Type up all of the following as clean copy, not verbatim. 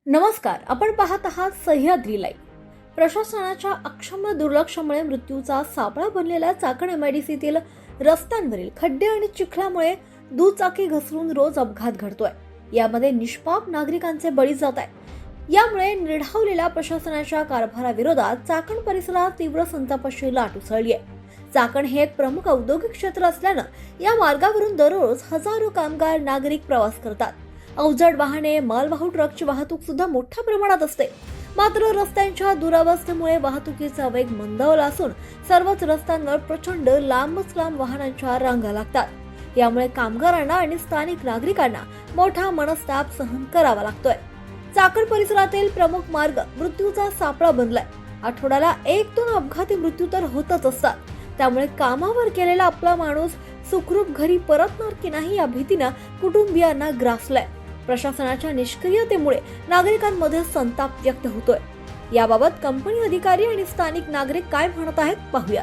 नमस्कार, आपण पाहत आहात सह्याद्री लाईव्ह। प्रशासनाच्या अक्षम्य दुर्लक्षामुळे मृत्यूचा सापळा बनलेल्या चाकण एमआयडीसीतील रस्त्यांवरील खड्डे आणि चिखलामुळे दुचाकी घसरून रोज अपघात घडतोय। यामध्ये निष्पाप नागरिकांचे बळी जात आहेत। यामुळे निर्ढावलेल्या प्रशासनाच्या कारभाराविरोधात चाकण परिसरात तीव्र संतापाची लाट उसळली आहे। चाकण हे एक प्रमुख औद्योगिक क्षेत्र असल्यानं या मार्गावरून दररोज हजारो कामगार नागरिक प्रवास करतात। अवजड वाहने, मालवाहू ट्रकची वाहतूक सुद्धा मोठ्या प्रमाणात असते। मात्र रस्त्यांच्या दुरावस्थेमुळे वाहतुकीचा वेग मंदावला असून सर्वच रस्त्यांवर प्रचंड लांबच लांब वाहनांच्या रांगा लागतात। यामुळे कामगारांना आणि स्थानिक नागरिकांना मोठा मनस्ताप सहन करावा लागतोय। चाकण परिसरातील प्रमुख मार्ग मृत्यूचा सापळा बनलाय। आठवड्याला 1-2 अपघाती मृत्यू तर होतच असतात। त्यामुळे कामावर गेलेला आपला माणूस सुखरूप घरी परतणार की नाही या भीतीने कुटुंबियांना ग्रासलाय। प्रशासनाच्या निष्क्रियतेमुळे नागरिकांमध्ये संताप व्यक्त होतोय। याबाबत कंपनी अधिकारी आणि स्थानिक नागरिक काय म्हणत आहेत पाहूया।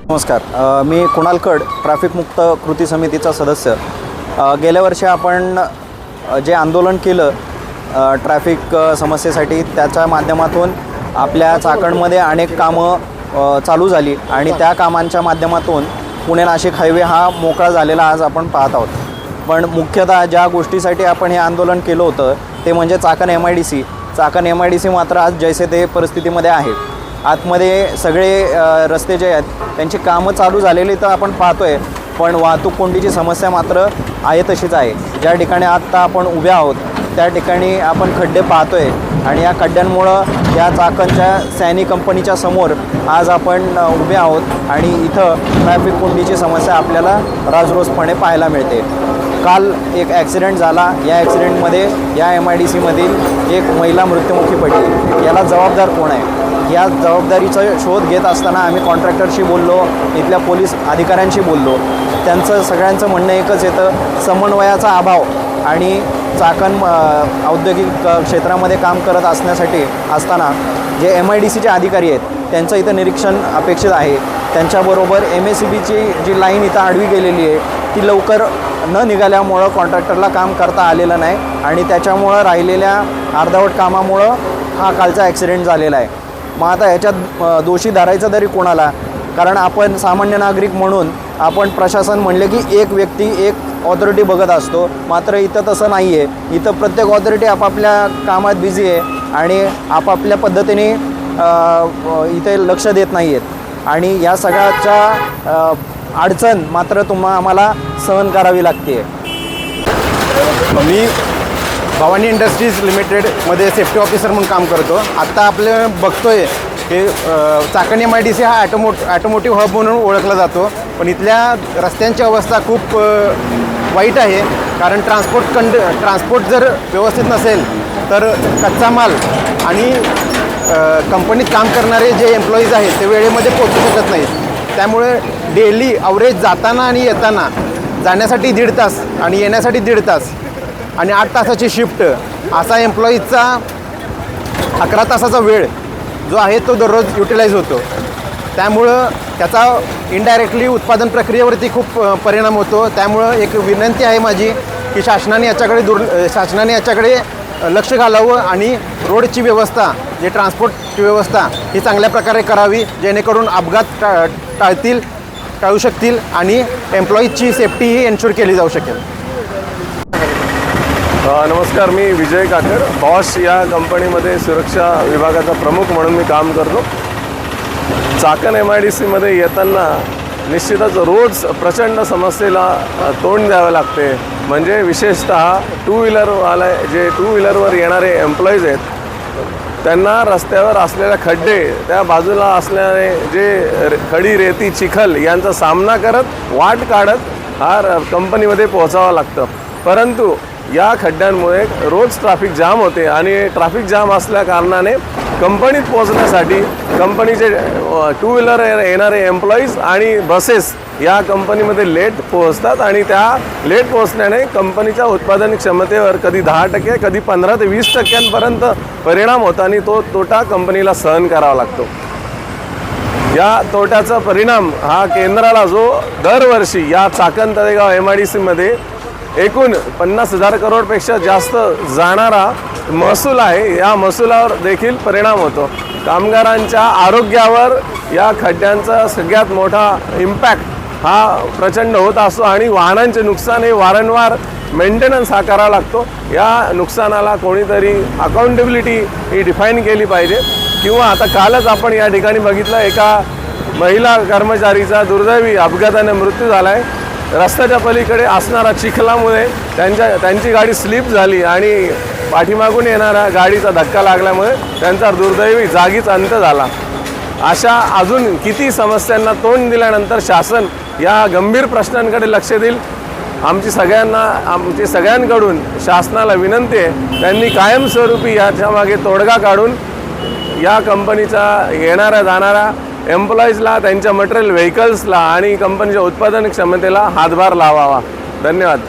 नमस्कार, मी कुणाल कड, ट्रॅफिक मुक्त कृती समितीचा सदस्य। गेल्या वर्षी आपण जे आंदोलन केलं ट्रॅफिक समस्येसाठी, त्याच्या माध्यमातून आपल्या चाकणमध्ये अनेक कामं चालू झाली आणि त्या कामांच्या माध्यमातून पुणे नाशिक हायवे हा मोकळा झालेला आज आपण पाहत आहोत। पण मुख्यतः ज्या गोष्टीसाठी आपण हे आंदोलन केलं होतं ते म्हणजे चाकण एमआयडीसी। चाकण एमआयडीसी मात्र आज जैसे ते परिस्थितीमध्ये आहे। आतमध्ये सगळे रस्ते जे आहेत त्यांची कामं चालू झालेली तर आपण पाहतोय, पण वाहतूक कोंडीची समस्या मात्र आहे तशीच आहे। ज्या ठिकाणी आत्ता आपण उभे आहोत त्या ठिकाणी आपण खड्डे पाहतोय आणि या खड्ड्यांमुळं या चाकणच्या सॅनी कंपनीच्या समोर आज आपण उभे आहोत आणि इथं ट्रॅफिक कोंडीची समस्या आपल्याला राजरोसपणे पाहायला मिळते। काल एक ॲक्सिडेंट झाला। या ॲक्सिडेंटमध्ये या एमआयडीसीमधील एक महिला मृत्युमुखी पडली। याला जबाबदार कोण आहे या जबाबदारीचा शोध घेत असताना आम्ही कॉन्ट्रॅक्टरशी बोललो, इथल्या पोलीस अधिकाऱ्यांशी बोललो। त्यांचं सगळ्यांचं म्हणणं एकच येतं, समन्वयाचा अभाव आणि चाकण औद्योगिक क्षेत्रामध्ये काम करत असताना जे एमआयडीसीचे अधिकारी आहेत त्यांचं इथं निरीक्षण अपेक्षित आहे। त्यांच्याबरोबर MSCBची जी लाईन इथं आडवी गेलेली आहे ती लवकर न निघाल्यामुळं कॉन्ट्रॅक्टरला काम करता आलेलं नाही आणि त्याच्यामुळं राहिलेल्या अर्धवट कामामुळं हा कालचा ॲक्सिडेंट झालेला आहे। मग आता ह्याच्यात दोषी धरायचं तरी कोणाला? कारण आपण सामान्य नागरिक म्हणून आपण प्रशासन म्हणले की एक व्यक्ती एक ऑथॉरिटी बघत असतो, मात्र इथं तसं नाही आहे। इथं प्रत्येक ऑथॉरिटी आपापल्या कामात बिझी आहे आणि आपापल्या पद्धतीने इथे लक्ष देत नाही आहेत आणि या सगळ्याच्या अडचण मात्र आम्हाला सहन करावी लागते। मी भवानी इंडस्ट्रीज लिमिटेडमध्ये सेफ्टी ऑफिसर म्हणून काम करतो। आत्ता आपलं बघतोय की चाकण एमआयडीसी हा ॲटोमोटिव्ह हब म्हणून ओळखला जातो, पण इथल्या रस्त्यांची अवस्था खूप वाईट आहे। कारण ट्रान्सपोर्ट जर व्यवस्थित नसेल तर कच्चा माल आणि कंपनीत काम करणारे जे एम्प्लॉईज आहेत ते वेळेमध्ये पोहोचू शकत नाहीत। त्यामुळे डेली अवरेज जाताना आणि येताना जाण्यासाठी 1.5 तास आणि येण्यासाठी 1.5 तास आणि 8 तासाची शिफ्ट असा एम्प्लॉईजचा 11 तासाचा वेळ जो आहे तो दररोज युटिलाइज होतो। त्यामुळं त्याचा इनडायरेक्टली उत्पादन प्रक्रियेवरती खूप परिणाम होतो। त्यामुळं एक विनंती आहे माझी की शासनाने याच्याकडे लक्ष घालावं आणि रोडची व्यवस्था, जे ट्रान्सपोर्टची व्यवस्था ही चांगल्या प्रकारे करावी, जेणेकरून अपघात टाळू शकतील आणि एम्प्लॉईजची सेफ्टी ही एन्श्योर केली जाऊ शकेल। नमस्कार, मी विजय काकर, बॉश या कंपनीमध्ये सुरक्षा विभागाचा प्रमुख म्हणून मी काम करतो। चाकण एमआयडीसीमध्ये येताना निश्चितच रोज प्रचंड समस्येला तोंड द्यावं लागते। म्हणजे विशेषतः टू व्हीलरवर येणारे एम्प्लॉईज आहेत त्यांना रस्त्यावर असलेल्या खड्डे, त्या बाजूला असणारे जे खडी, रेती, चिखल यांचा सामना करत वाट काढत हा कंपनीमध्ये पोहोचावं लागतं। परंतु या खड्ड्यांमुळे रोज ट्रॅफिक जाम होते आणि ट्रॅफिक जाम असल्या कारणाने कंपनीत पोहोचण्यासाठी कंपनीचे टू व्हीलर येणारे एम्प्लॉईज आणि बसेस या कंपनीमध्ये लेट पोहोचतात आणि त्या लेट पोहोचण्याने कंपनीच्या उत्पादन क्षमतेवर कधी 10%, कधी 15 ते 20% परिणाम होतो आणि तो तोटा कंपनीला सहन करावा लागतो। या तोट्याचा परिणाम हा केंद्राला जो दरवर्षी या चाकण तळेगाव एमआयडीसीमध्ये एकूण 50,000 करोडपेक्षा जास्त जाणारा महसूल आहे, या महसुलावर देखील परिणाम होतो. कामगारांच्या आरोग्यावर या खड्ड्यांचा सगळ्यात मोठा इम्पॅक्ट हा प्रचंड होत असतो आणि वाहनांचे नुकसान हे वारंवार मेंटेनन्स हा करावा लागतो. या नुकसानाला कोणीतरी अकाउंटेबिलिटी ही डिफाईन केली पाहिजे. किंवा आता कालच आपण या ठिकाणी बघितलं, एका महिला कर्मचारीचा दुर्दैवी अपघाताने मृत्यू झाला आहे. रस्त्याच्या पलीकडे असणारा चिखलामुळे त्यांची गाडी स्लिप झाली आणि पाठीमागून येणाऱ्या गाडीचा धक्का लागल्यामुळे त्यांचा दुर्दैवी जागीच अंत झाला. अशा अजून किती समस्यांना तोंड दिल्यानंतर शासन या गंभीर प्रश्नांकडे लक्ष देईल. आमची सगळ्यांकडून शासनाला विनंती आहे, त्यांनी कायमस्वरूपी याच्यामागे तोडगा काढून या कंपनीचा येणाऱ्या जाणाऱ्या एम्प्लॉईजला, त्यांच्या मटेरियल व्हेकल्सला आणि कंपनीच्या उत्पादन क्षमतेला हातभार लावावा. धन्यवाद.